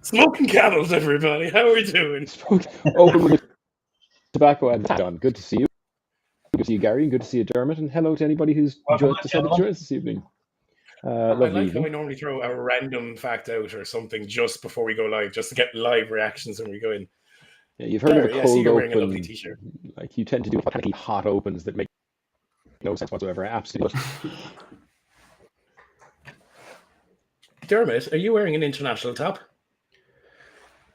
Smoking candles, everybody. How are we doing? Open with tobacco and John. Good to see you. Good to see you, Gary, and good to see you, Dermot. And hello to anybody who's decided to join us this evening. I like how I normally throw a random fact out or something just before we go live, just to get live reactions when we go in. Yeah, you've heard of a cold wearing open. a lovely t-shirt. Like you tend to do panicky hot opens that make no sense whatsoever. Absolutely. Dermot, are you wearing an international top?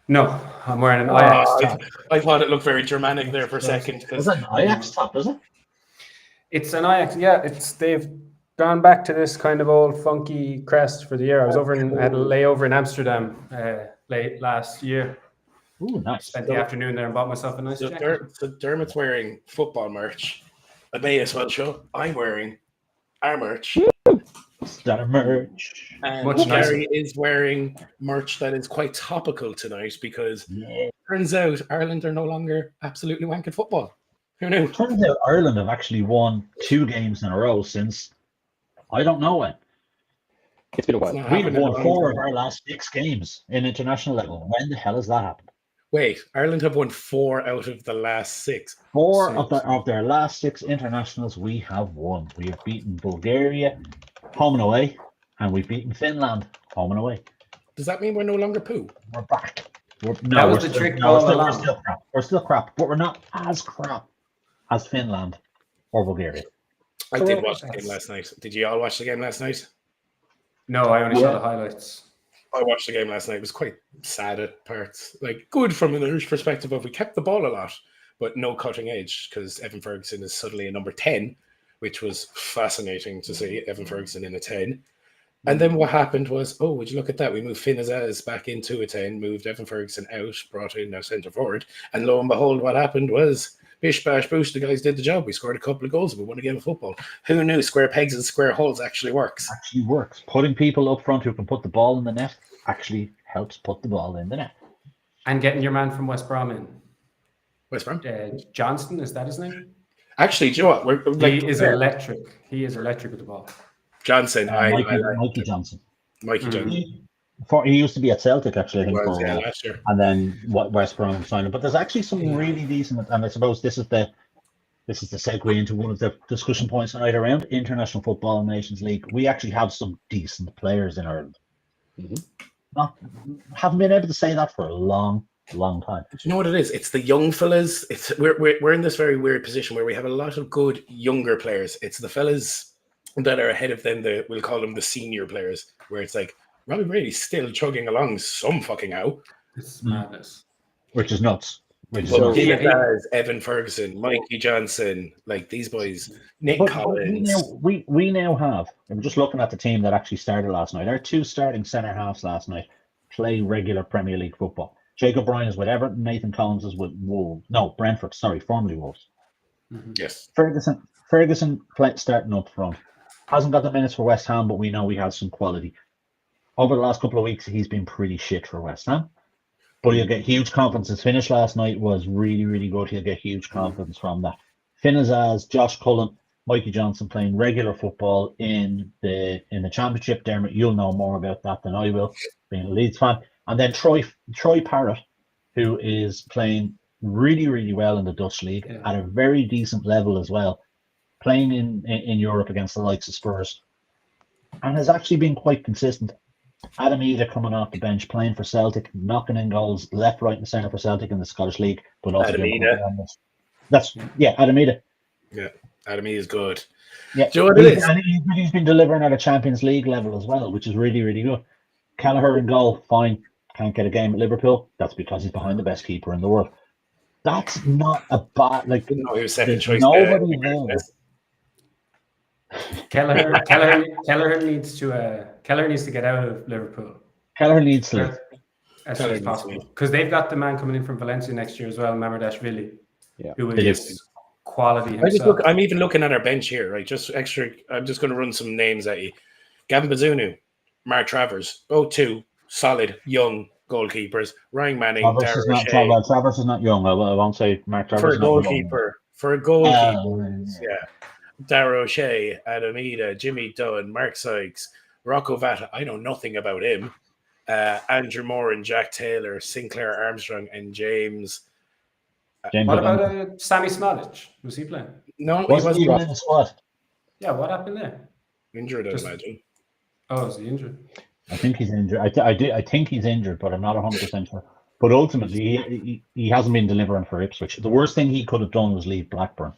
No, I'm wearing an Ajax top. I thought it looked very Germanic there for a second. Is that an Ajax top, is it? It's an Ajax, yeah. They've gone back to this kind of old funky crest for the year. I had a layover in Amsterdam late last year. Ooh, nice. Spent the afternoon there and bought myself a nice jacket. So Dermot's wearing football merch. I may as well show. I'm wearing our merch. That merch. And Much Gary is wearing merch that is quite topical tonight because it turns out Ireland are no longer absolutely wanking football. Who knew? Turns out Ireland have actually won 2 games in a row since I don't know when. It's been a while. We've won 4 of our last 6 games in international level. When the hell has that happened? Wait, Ireland have won 4 out of the last 6. 4 of their last 6 internationals we have won. We have beaten Bulgaria home and away, and we've beaten Finland home and away. Does that mean we're no longer poo? We're back. We're still crap, but we're not as crap as Finland or Bulgaria. I did watch the game last night. Did you all watch the game last night? No, I only saw the highlights. I watched the game last night. It was quite sad at parts. Like, good from an Irish perspective of we kept the ball a lot, but no cutting edge because Evan Ferguson is suddenly a number 10, which was fascinating to see Evan Ferguson in a 10. And then what happened was, oh, would you look at that? We moved Finn Azaz back into a 10, moved Evan Ferguson out, brought in now centre forward. And lo and behold, what happened was bish, bash, boosh, the guys did the job. We scored a couple of goals and we won a game of football. Who knew square pegs and square holes actually works? Actually works. Putting people up front who can put the ball in the net actually helps put the ball in the net. And getting your man from West Brom in. West Brom? Johnston, is that his name? Actually, do you know what? He is electric. He is electric with the ball. Johnson. Mikey Johnson. Mikey Johnson. He used to be at Celtic, actually, I think, for a while. Last year. And then West Brom signed him. But there's actually some really decent, and I suppose this is the segue into one of the discussion points tonight around International Football and Nations League. We actually have some decent players in Ireland. Haven't been able to say that for a long time. Do you know what it is? It's the young fellas. We're in this very weird position where we have a lot of good younger players. It's the fellas that are ahead of them. We'll call them the senior players, where it's like Robbie Brady's still chugging along some fucking how. It's madness. Which is nuts. Evan Ferguson, Mikey Johnson, like these boys, Nick Collins. We now have, I'm just looking at the team that actually started last night. Our 2 starting centre halves last night play regular Premier League football. Jacob Bryan is with Everton, Nathan Collins is with Wolves. No, Brentford, formerly Wolves. Yes. Ferguson starting up front. Hasn't got the minutes for West Ham, but we know he has some quality. Over the last couple of weeks, he's been pretty shit for West Ham. But he'll get huge confidence. His finish last night was really, really good. He'll get huge confidence from that. Finn Azaz, Josh Cullen, Mikey Johnson playing regular football in the Championship. Dermot, you'll know more about that than I will, being a Leeds fan. And then Troy Parrott, who is playing really, really well in the Dutch League at a very decent level as well, playing in Europe against the likes of Spurs, and has actually been quite consistent. Adam Ida coming off the bench, playing for Celtic, knocking in goals left, right, and centre for Celtic in the Scottish League. But also Adam Ida. Adam Ida. Yeah, Adam Ida is good. Yeah, do you know what it is? And he's been delivering at a Champions League level as well, which is really, really good. Callagher in goal, fine. Can't get a game at Liverpool. That's because he's behind the best keeper in the world. That's not a bad he was second choice. Nobody knows. Kelleher needs to get out of Liverpool. Kelleher needs to as soon as possible, because they've got the man coming in from Valencia next year as well, Mamardashvili, who is quality himself. I'm even looking at our bench here, right? Just extra. I'm just going to run some names at you: Gavin Bazunu, Mark Travers, 2 solid young goalkeepers. Ryan Manning, Travers is not young. I won't say Mark Travers for a goalkeeper. Darragh O'Shea, Adam Ida, Jimmy Dunn, Mark Sykes, Rocco Vata. I know nothing about him. Andrew Moore and Jack Taylor, Sinclair Armstrong and James. What about Sammy Smolich? Was he playing? No, he Wasn't wasn't even in the squad. Yeah, what happened there? injured, I imagine. Oh, is he injured? I think he's injured. I think he's injured, but I'm not 100% sure. But ultimately, he hasn't been delivering for Ipswich. The worst thing he could have done was leave Blackburn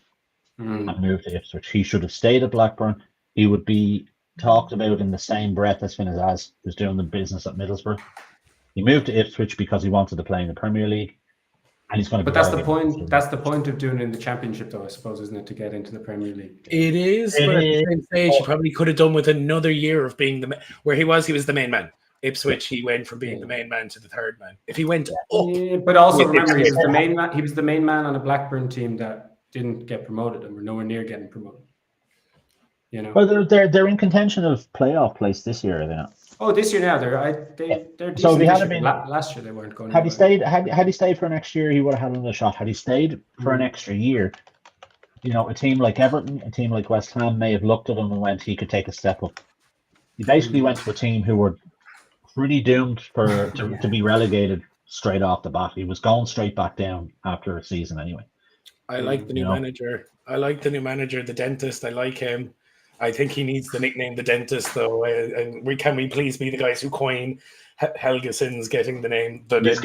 and move to Ipswich. He should have stayed at Blackburn. He would be talked about in the same breath as Finn Az was doing the business at Middlesbrough. He moved to Ipswich because he wanted to play in the Premier League, and he's going to. But that's the point. That's the point of doing it in the Championship, though, I suppose, isn't it, to get into the Premier League? It is, but at the same stage, he probably could have done with another year of being where he was the main man. Ipswich, he went from being the main man to the third man. If he went up, but also remember, he was the main man. He was the main man on a Blackburn team that didn't get promoted and were nowhere near getting promoted. You know. Well, they're in contention of playoff place this year, are they not? Oh, this year now they're decent. So they had been last year they weren't going. Had he stayed? Had he stayed for an extra year, he would have had another shot. Had he stayed for an extra year, you know, a team like Everton, a team like West Ham may have looked at him and went, he could take a step up. He basically went to a team who were pretty doomed to be relegated straight off the bat. He was going straight back down after a season anyway. I like the new manager. The dentist. I like him. I think he needs the nickname the dentist, though. And can we please be the guys who coin Helgeson's getting the name the dentist?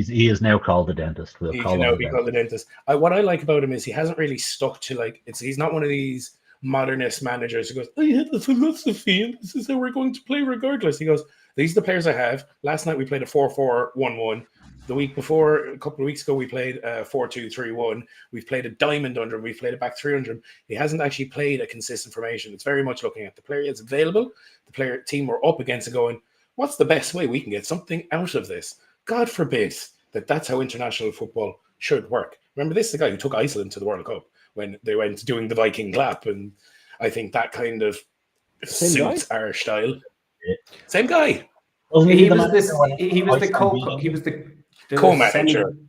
He is now called the dentist. He can now be called the dentist. What I like about him is he hasn't really stuck to he's not one of these modernist managers who goes, I have a philosophy and this is how we're going to play regardless. He goes, these are the players I have. Last night we played a 4-4-1-1. The week before, a couple of weeks ago, we played 4-2-3-1. We've played a diamond under him. We've played a back three under him. He hasn't actually played a consistent formation. It's very much looking at the player that's available, the team we're up against, and going, what's the best way we can get something out of this? God forbid that's how international football should work. Remember, this is the guy who took Iceland to the World Cup when they went doing the Viking clap, and I think that kind of suits our style. Yeah. Same guy. He was the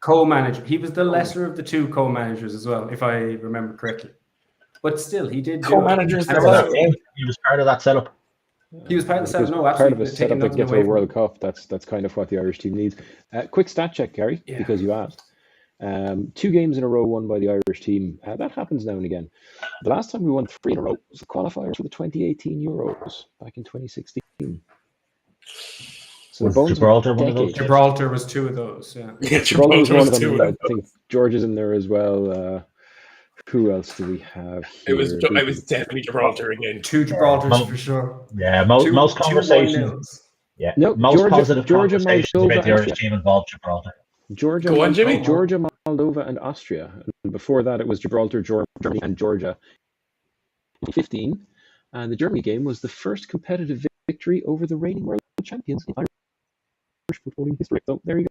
co-manager. He was the lesser of the two co-managers as well, if I remember correctly. But still, he did co-managers. He was part of that setup. He was part of the setup. No, absolutely. Part of a setup that gets to a World Cup. That's kind of what the Irish team needs. Quick stat check, Gary, because you asked. 2 games in a row won by the Irish team. That happens now and again. The last time we won 3 in a row was the qualifiers for the 2018 Euros back in 2016. So was Gibraltar one of those? Gibraltar was 2 of those. Yeah, Gibraltar was one of them. I think George is in there as well. Who else do we have here? It was definitely Gibraltar again. 2 Gibraltars for sure. Yeah, most conversations. Yeah, no, most positive conversations about the Irish team involved Gibraltar. Georgia, Moldova, and Austria. And before that, it was Gibraltar, Germany, and Georgia. 2015, and the Germany game was the first competitive victory over the reigning world champions in Irish footballing history. So there you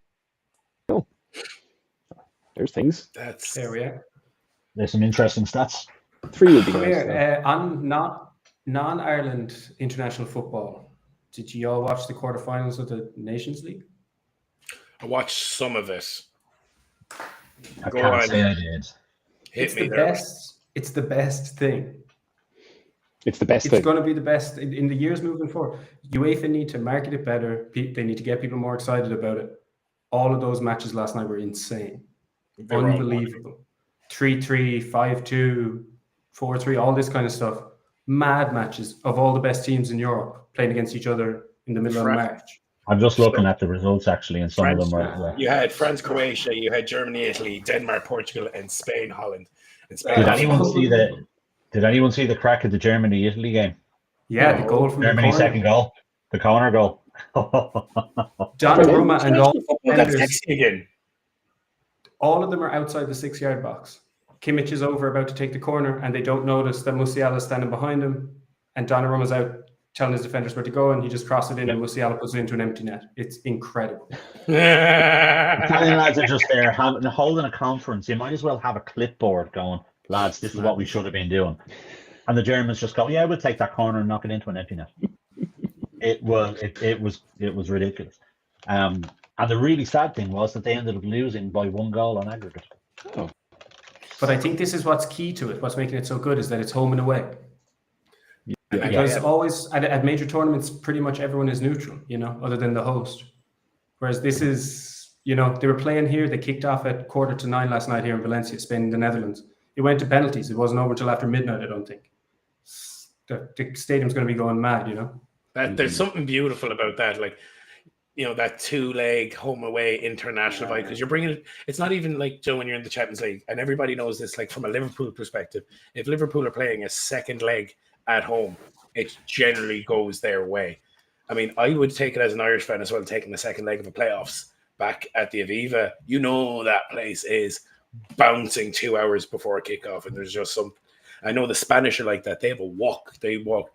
go. There's things. There we are. There's some interesting stats. 3 would be nice. On non-Ireland international football, did you all watch the quarterfinals of the Nations League? I watched some of it. I can't say I did. It's the best. It's the best thing. It's the best thing. It's going to be the best in the years moving forward. UEFA need to market it better. They need to get people more excited about it. All of those matches last night were insane. Unbelievable. 3-3, 5-2, 4-3, all this kind of stuff. Mad matches of all the best teams in Europe playing against each other in the middle of March. I'm just looking at the results actually, and some of them were. You had France, Croatia, you had Germany, Italy, Denmark, Portugal, and Spain, Holland. And Spain. Did anyone see the crack of the Germany-Italy game? Yeah, the goal from Germany's the corner. second goal, the corner goal. Donnarumma and all again. All of them are outside the 6-yard box. Kimmich is over about to take the corner, and they don't notice that Musiala is standing behind him, and Donnarumma's out telling his defenders where to go, and he just crosses it in, and Musiala puts it into an empty net. It's incredible. Italian lads are just there holding a conference. You might as well have a clipboard going, lads, this is what we should have been doing. And the Germans just go, yeah, we'll take that corner and knock it into an empty net. It was ridiculous. And the really sad thing was that they ended up losing by 1 goal on aggregate. Oh. But I think this is what's key to it. What's making it so good is that it's home and away. Because always at major tournaments, pretty much everyone is neutral, other than the host. Whereas this is, they were playing here. They kicked off at 8:45 last night here in Valencia, Spain, the Netherlands. It went to penalties. It wasn't over until after midnight, I don't think. The stadium's going to be going mad, There's something beautiful about that, like, that 2-leg home away international vibe, because you're bringing it. It's not even like, Joe, when you're in the Champions League, and everybody knows this, like from a Liverpool perspective, if Liverpool are playing a second leg at home, it generally goes their way. I mean, I would take it as an Irish fan as well, taking the second leg of the playoffs back at the Aviva. That place is bouncing 2 hours before kickoff, and there's just some. I know the Spanish are like that. They have a walk. They walk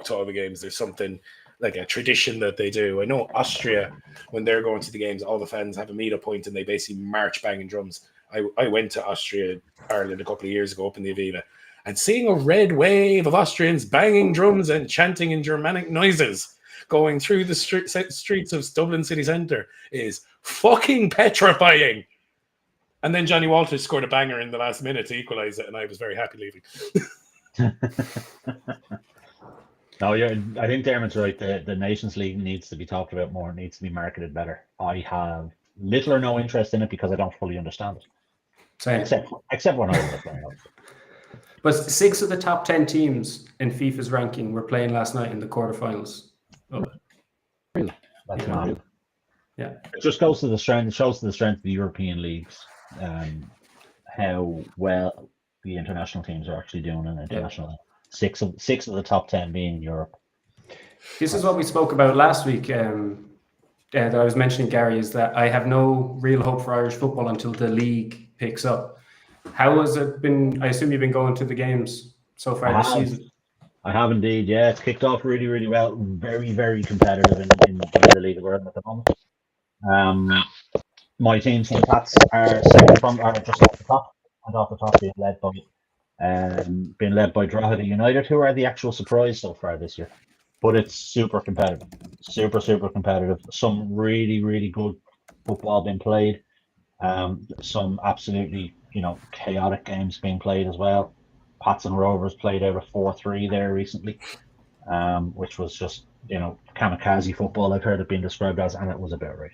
to all the games. There's something like a tradition that they do. I know Austria, when they're going to the games, all the fans have a meet-up point and they basically march banging drums. I went to Austria, Ireland a couple of years ago up in the Aviva, and seeing a red wave of Austrians banging drums and chanting in Germanic noises going through the streets of Dublin city centre is fucking petrifying. And then Johnny Walters scored a banger in the last minute to equalise it, and I was very happy leaving. No, I think Dermot's right. The Nations League needs to be talked about more. It needs to be marketed better. I have little or no interest in it because I don't fully understand it. Same. Except when I was playing. But 6 of the top 10 teams in FIFA's ranking were playing last night in the quarterfinals. Oh. Really? That's mad. Yeah. It just goes to the strength. It shows to the strength of the European leagues, how well the international teams are actually doing in international. 6 of the top 10 being in Europe. This is what we spoke about last week. That I was mentioning, Gary, is that I have no real hope for Irish football until the league picks up. How has it been? I assume you've been going to the games so far this season. I have indeed. Yeah, it's kicked off really, really well. Very, very competitive in the league we're in at the moment. My team, St. Pat's, are second from, are just off the top, and off the top being led by Drogheda United, who are the actual surprise so far this year. But it's super competitive, super competitive. Some really, really good football being played. Some absolutely, chaotic games being played as well. Pats and Rovers played out a 4-3 there recently, which was just, kamikaze football, I've heard it being described as, and it was about right.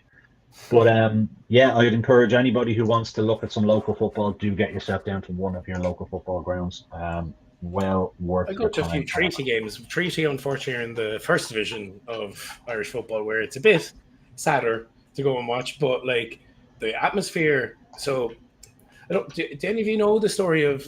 But I'd encourage anybody who wants to look at some local football, do get yourself down to one of your local football grounds. Well worth. I go to a few Treaty games. Treaty, unfortunately, are in the first division of Irish football, where it's a bit sadder to go and watch, but like the atmosphere. So, do any of you know the story of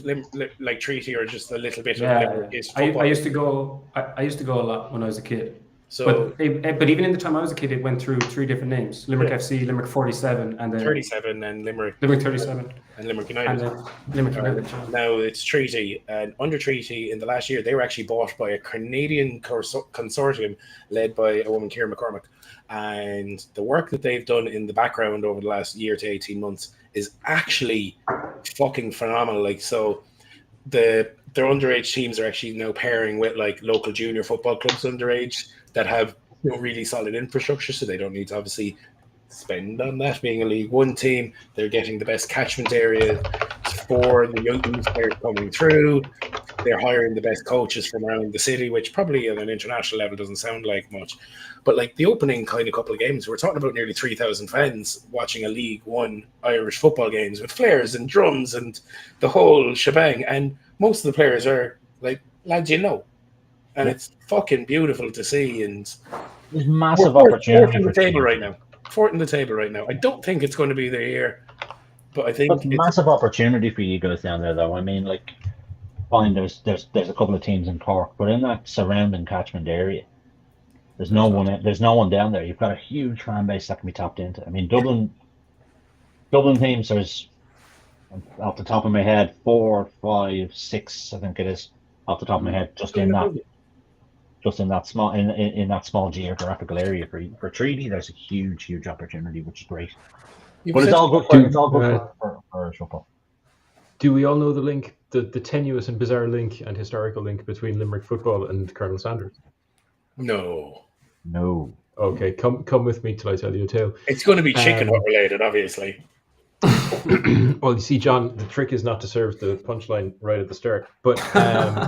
like Treaty, or just a little bit of Limerick football? I used to go. I used to go a lot when I was a kid. So, but even in the time I was a kid, it went through 3 different names: Limerick FC, Limerick 47, and then 37, and Limerick 37, and Limerick United. And Limerick United. Now it's Treaty, and under Treaty in the last year, they were actually bought by a Canadian consortium led by a woman, Ciara McCormick. And the work that they've done in the background over the last year to 18 months is actually fucking phenomenal. Like, so their underage teams are actually now pairing with like local junior football clubs underage that have really solid infrastructure, so they don't need to obviously spend on that. Being a League One team, they're getting the best catchment area for the young players coming through. They're hiring the best coaches from around the city, which probably at an international level doesn't sound like much. But like the opening kind of couple of games, we're talking about nearly 3,000 fans watching a League One Irish football games with flares and drums and the whole shebang. And most of the players are like lads and it's fucking beautiful to see. And there's massive opportunity. Fourth in the table right now. I don't think it's going to be their year, but I think it's massive opportunity for you guys down there, though. I mean, like, fine, there's a couple of teams in Cork, but in that surrounding catchment area, there's no one down there. You've got a huge fan base that can be tapped into. I mean, Dublin teams, there's, off the top of my head, 4, 5, 6, I think it is, off the top of my head, just in that small geographical area for Treaty. There's a huge opportunity, which is great. But it's all good for Irish football. Do we all know the link, the tenuous and bizarre link and historical link between Limerick football and Colonel Sanders? No. Okay, come with me till I tell you a tale. It's going to be chicken related, obviously. Well, you see, John, the trick is not to serve the punchline right at the start, but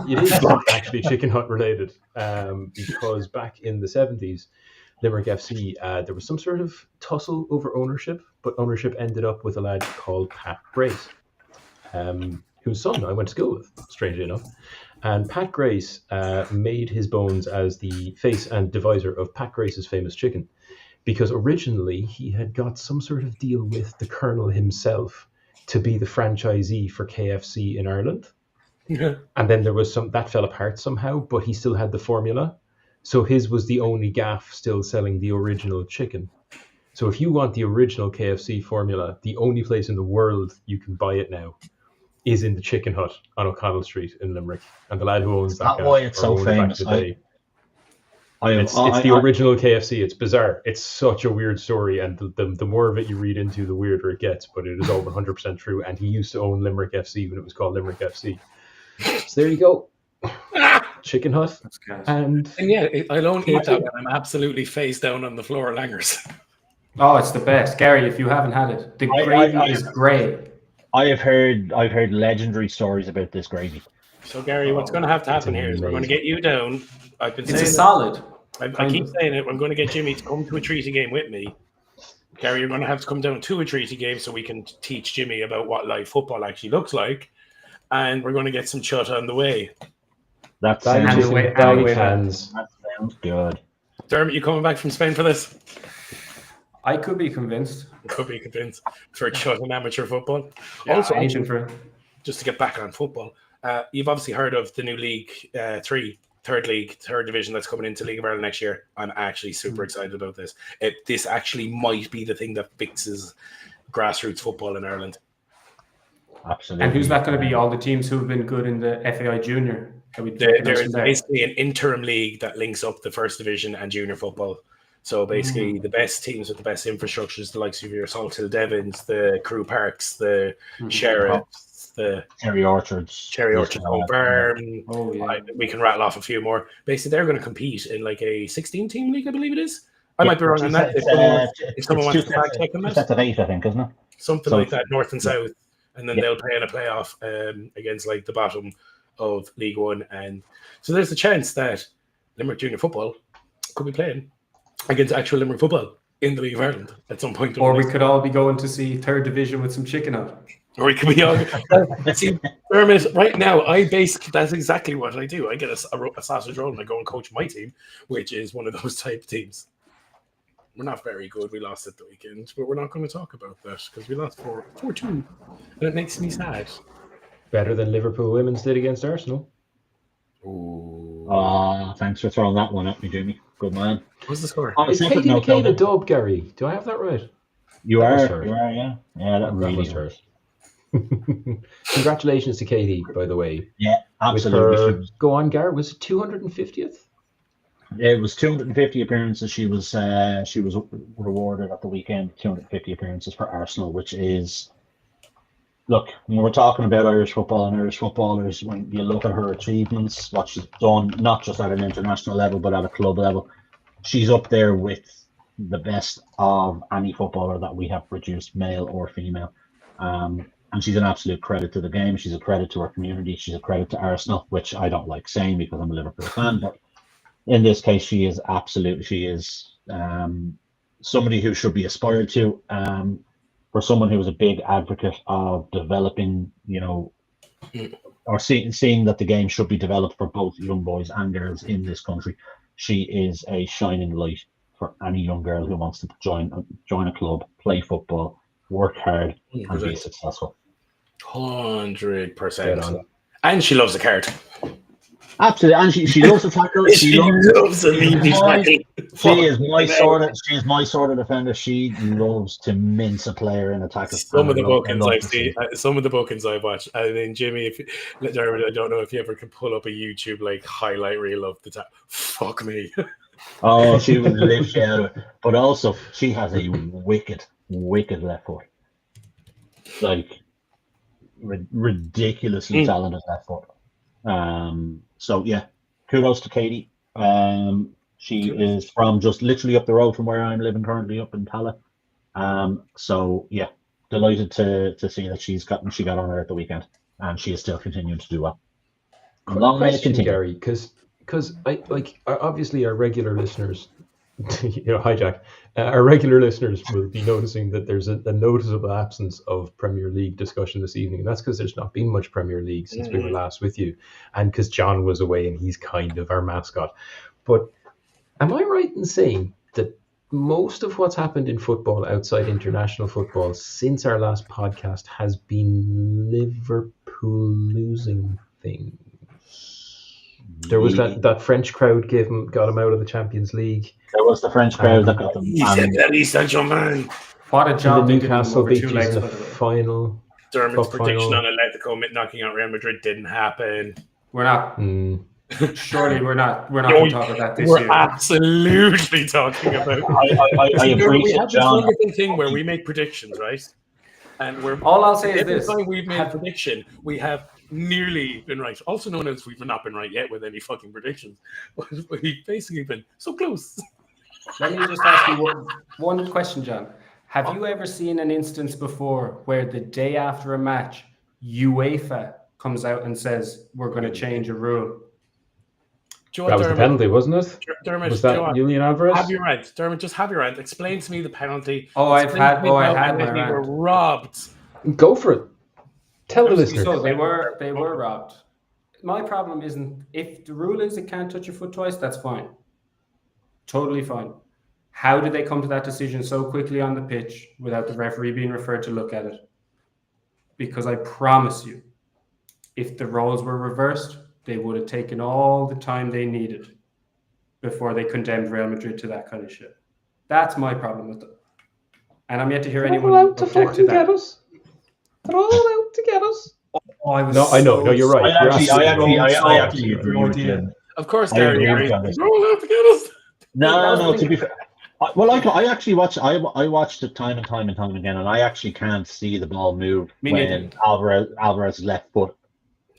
it is actually Chicken Hut related because back in the 70s, Limerick FC, there was some sort of tussle over ownership, but ownership ended up with a lad called Pat Grace, whose son I went to school with, strangely enough. And Pat Grace made his bones as the face and deviser of Pat Grace's famous chicken, because originally he had got some sort of deal with the Colonel himself to be the franchisee for KFC in Ireland. Yeah. And then there was that fell apart somehow, but he still had the formula. So his was the only gaff still selling the original chicken. So if you want the original KFC formula, the only place in the world you can buy it now is in the Chicken Hut on O'Connell Street in Limerick. And the lad who owns that That's why it's so famous. It's the original KFC. It's bizarre. It's such a weird story, and the more of it you read into, the weirder it gets. But it is all 100% true. And he used to own Limerick FC when it was called Limerick FC. So there you go, Chicken Hut. And yeah, I'll only eat that when I'm absolutely face down on the floor of Langers. Oh, it's the best, Gary. If you haven't had it, the gravy is great. I've heard legendary stories about this gravy. So Gary, what's going to happen here is we're going to get you down. I've been saying it's a solid. I keep saying it. I'm going to get Jimmy to come to a treaty game with me. Gary, you're going to have to come down to a treaty game so we can teach Jimmy about what live football actually looks like. And we're going to get some chut on the way. That sounds good. Dermot, you coming back from Spain for this? I could be convinced. For chut and amateur football. Yeah, also, just to get back on football, you've obviously heard of the new League 3, third division that's coming into League of Ireland next year. I'm actually super excited about this. This actually might be the thing that fixes grassroots football in Ireland. Absolutely. And who's that going to be? All the teams who have been good in the FAI Junior? There's basically an interim league that links up the first division and junior football. So basically, the best teams with the best infrastructures, the likes of your Salthill Devons, the Crew Parks, the Sheriffs, the Cherry Orchards, O'Byrne. Oh, yeah. We can rattle off a few more. Basically, they're going to compete in like a 16-team league, I believe it is. I might be wrong on that. If someone wants to fact check on that, sets of 8, I think, isn't it? Something like that, north and south, and then they'll play in a playoff against like the bottom of League One, and so there's a chance that Limerick Junior Football could be playing against actual Limerick football in the League of Ireland at some point. Or we could all be going to see third division with some Chicken Hut. Or we could be all see Dermot right now. That's exactly what I do. I get a sausage roll and I go and coach my team, which is one of those type of teams. We're not very good. We lost at the weekend, but we're not going to talk about that because we lost 4-2, and it makes me sad. Better than Liverpool women's did against Arsenal. Oh, thanks for throwing that one at me, Jimmy. Good man. What's the score? Is Katie McCain a dub, Gary? Do I have that right? You are, yeah. Yeah, that really hurt. Congratulations to Katie, by the way. Yeah, absolutely. Go on, Gar. Was it 250th? It was 250 appearances. She was rewarded at the weekend. 250 appearances for Arsenal, which is, look, when we're talking about Irish football and Irish footballers, when you look at her achievements, what she's done, not just at an international level, but at a club level, she's up there with the best of any footballer that we have produced, male or female. And she's an absolute credit to the game. She's a credit to our community. She's a credit to Arsenal, which I don't like saying because I'm a Liverpool fan. But in this case, she is somebody who should be aspired to. For someone who is a big advocate of developing, or seeing that the game should be developed for both young boys and girls in this country, she is a shining light for any young girl who wants to join a club, play football, work hard, and be successful. 100%. And she loves a card. Absolutely, and she loves a tackle. She loves a meaty tackle. She is my sort of defender. She loves to mince a player in a tackle. Some of the bookings I've watched. I mean, Jimmy, Dermot, I don't know if you ever can pull up a YouTube like highlight reel of the tackle. Fuck me. Oh, she would lift you out of it. But also, she has a wicked left foot. Like ridiculously talented left foot. So yeah, kudos to Katie. She is from just literally up the road from where I'm living currently, up in Tala. So yeah, delighted to see that she got on her at the weekend, and she is still continuing to do well. Long may it Question, continue. Gary, because obviously our regular listeners, hijack. Our regular listeners will be noticing that there's a noticeable absence of Premier League discussion this evening, and that's because there's not been much Premier League since we were last with you, and because John was away and he's kind of our mascot. But am I right in saying that most of what's happened in football outside international football since our last podcast has been Liverpool losing things? There was that French crowd got him out of the Champions League. There was the French crowd that got them. He said that he's such a man. What a job The they did Newcastle over beat 2 you legs, in by the the way. final. Dermot's Cup prediction final. on Atletico knocking out Real Madrid didn't happen. We're not. Surely we're not going to talk about that this We're year. absolutely talking about. I We appreciate have this John. wonderful thing where we make predictions, right? And All I'll say is every this. time we've made a prediction, we have nearly been right. Also known as we've not been right yet with any fucking predictions. But we've basically been so close. Let me just ask you one question, John. Have you ever seen an instance before where the day after a match, UEFA comes out and says, we're going to change a rule? That was the penalty, wasn't it? Dermot, Was that Julian Alvarez? Have your rant, Dermot. Just have your rant. Explain to me the penalty. I Explain had to me how my we rant. were robbed. Go for it. Tell the listeners. So they were robbed. My problem isn't, if the rule is it can't touch your foot twice, that's fine. Totally fine. How did they come to that decision so quickly on the pitch without the referee being referred to look at it? Because I promise you, if the roles were reversed, they would have taken all the time they needed before they condemned Real Madrid to that kind of shit. That's my problem with it. And I'm yet to hear anyone object to that. They're all out to get us. Oh, I was I know. No, you're right. I actually agree with you. Of course, I Gary. agree with you on this. Roll out to get us. No. To be fair, I actually watched. I watched it time and time again, and I actually can't see the ball move when Alvarez's left foot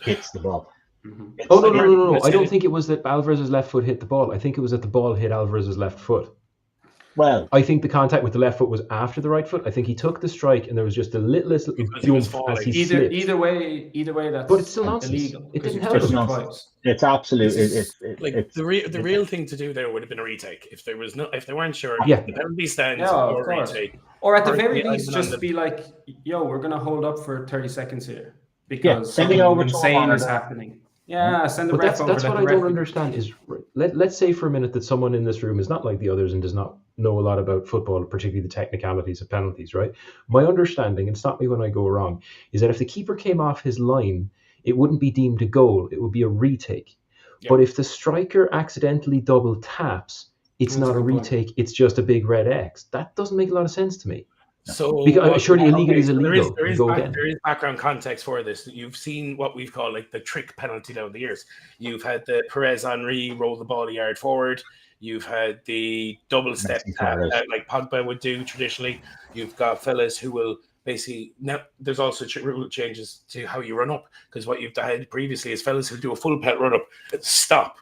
hits the ball. Mm-hmm. No. I don't think it was that Alvarez's left foot hit the ball. I think it was that the ball hit Alvarez's left foot. Well, I think the contact with the left foot was after the right foot. I think he took the strike, and there was just a little jump as he slipped. Either way, that's but it's still nonsense. illegal. It didn't help. It's absolute. The real thing to do there would have been a retake if they weren't sure. Yeah. The penalty stands or retake. Or at the very least, just be like, "Yo, we're gonna hold up for 30 seconds here because something insane is happening." Yeah, send the ref over. That's what I don't understand is, let's say for a minute that someone in this room is not like the others and does not know a lot about football, particularly the technicalities of penalties, right? My understanding, and stop me when I go wrong, is that if the keeper came off his line, it wouldn't be deemed a goal, it would be a retake. Yep. But if the striker accidentally double taps, it's not a retake, it's just a big red X. That doesn't make a lot of sense to me. So surely illegal is illegal. There is background context for this. You've seen what we've called like the trick penalty down the years. You've had the Perez Henry roll the ball a yard forward. You've had the double step like Pogba would do traditionally. You've got fellas who will basically now. There's also rule changes to how you run up, because what you've had previously is fellas who do a full pet run up, stop.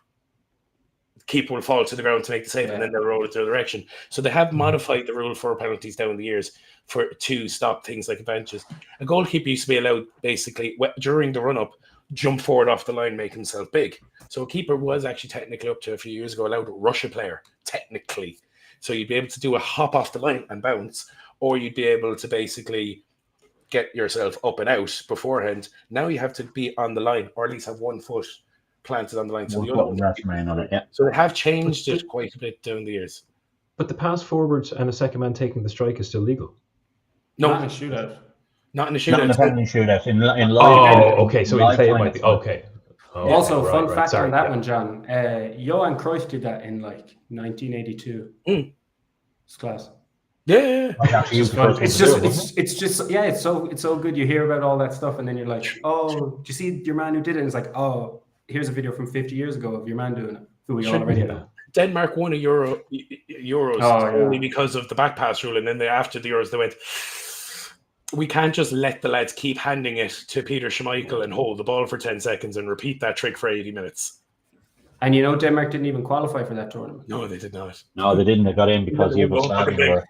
Keeper will fall to the ground to make the save, and then they'll roll it the other direction. So they have modified the rule for penalties down the years to stop things like advantages. A goalkeeper used to be allowed basically during the run up, jump forward off the line, make himself big. So a keeper was actually technically up to a few years ago allowed to rush a player technically. So you'd be able to do a hop off the line and bounce, or you'd be able to basically get yourself up and out beforehand. Now you have to be on the line, or at least have 1 foot planted on the line. So they have changed it quite a bit down the years. But the pass forwards and a second man taking the strike is still legal. No, not in a shootout. Not in a shootout. Not in a penalty shootout. In live. Okay. So in play it might be okay. Also, fun fact on that one, John. Johan Cruyff did that in like 1982. It's class. Yeah. It's so good. You hear about all that stuff, and then you're like, oh, do you see your man who did it? And it's like, oh, here's a video from 50 years ago of your man doing it, who we already know. Denmark won a Euros only because of the back pass rule, and then after the Euros they went, we can't just let the lads keep handing it to Peter Schmeichel and hold the ball for 10 seconds and repeat that trick for 80 minutes. And Denmark didn't even qualify for that tournament. No, they did not. No, they didn't. They got in because Yugoslavia were.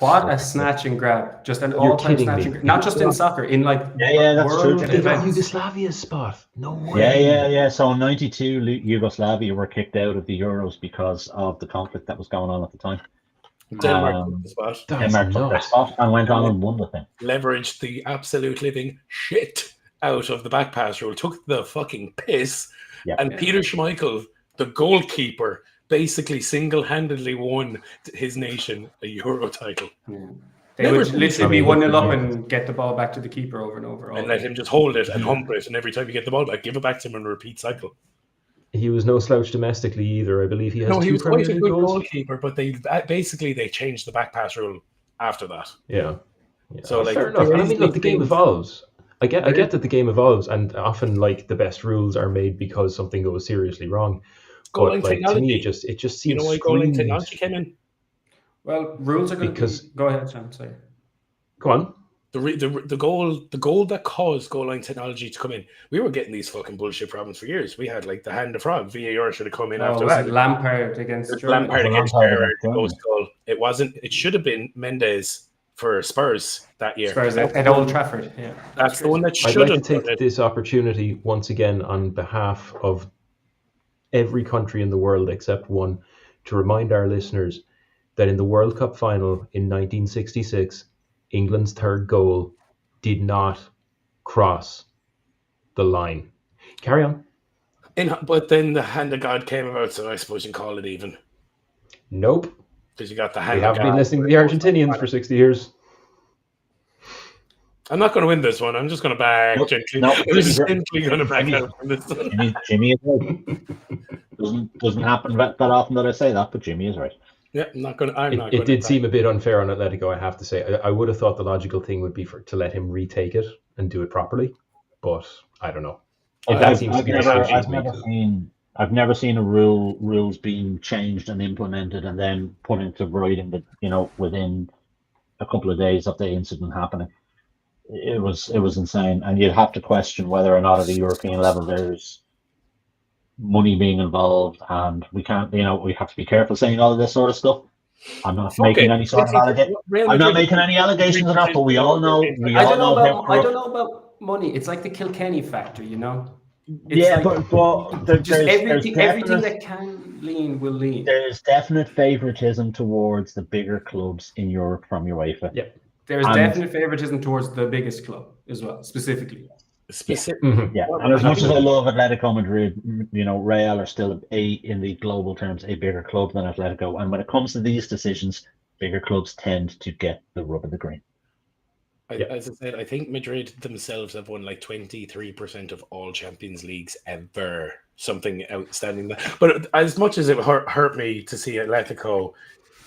What a snatch and grab. Just an You're all-time kidding snatch me. and grab. Not just in soccer, in like Yeah, that's true. world They They got events. Yugoslavia's spot. No way. Yeah. So in '92, Yugoslavia were kicked out of the Euros because of the conflict that was going on at the time. Denmark took the spot. That's Denmark took their nuts. spot and went on and won the thing. Leveraged the absolute living shit out of the back pass rule, took the fucking piss, Yeah. and Peter Schmeichel, the goalkeeper, basically single-handedly won his nation a Euro title. Yeah. They would literally be 1-0 up and get the ball back to the keeper over and over. And let him just hold it and hump it, and every time you get the ball back, give it back to him in a repeat cycle. He was no slouch domestically either. I believe he has He two was Premier quite a League good goals. goalkeeper, but they changed the back pass rule after that. Yeah. So like, fair enough. And I mean, look, the game evolves. I get that the game evolves, and often like the best rules are made because something goes seriously wrong. Goal-line But like, to me, technology. it just seems. You know why goal-line technology came in? Well, rules are going to be... Go ahead, Sam. Sorry. Go on. The goal that caused goal line technology to come in. We were getting these fucking bullshit problems for years. We had like the hand of frog. VAR should have come in after that. Lampard against Germany. Lampard against Germany. It wasn't. It should have been Mendes for Spurs that year. Spurs at Old Trafford. Yeah, that's the one that should I'd have. like to take this opportunity once again on behalf of every country in the world except one to remind our listeners that in the World Cup final in 1966, England's third goal did not cross the line. Carry on. But then the hand of God came about, so I suppose you can call it even. Nope. Because you got the hand We of have God. been listening to the Argentinians for 60 years. I'm not going to win this one. I'm just going to back gently. I'm just simply going to back out from this one. Jimmy is right. Doesn't happen that often that I say that, but Jimmy is right. Yeah, I'm not going to. It did seem a bit unfair on Atletico, I have to say. I would have thought the logical thing would be to let him retake it and do it properly, but I don't know. That seems to be the solution. I've never seen a rules being changed and implemented and then put into writing within a couple of days of the incident happening. It was insane, and you'd have to question whether or not at a European level there's money being involved, and we can't, we have to be careful saying all of this sort of stuff. I'm not making any sort of allegation. I'm not making any allegations of that, but we all know. I don't know about money. It's like the Kilkenny factor, It's but everything that can lean will lean. There's definite favoritism towards the bigger clubs in Europe from UEFA. Yep. There's definite favoritism towards the biggest club as well, specifically. Yeah. And as much as I love Atletico Madrid, Real are still in the global terms a bigger club than Atletico. And when it comes to these decisions, bigger clubs tend to get the rub of the green. As I said, I think Madrid themselves have won like 23% of all Champions Leagues ever. Something outstanding. But as much as it hurt me to see Atletico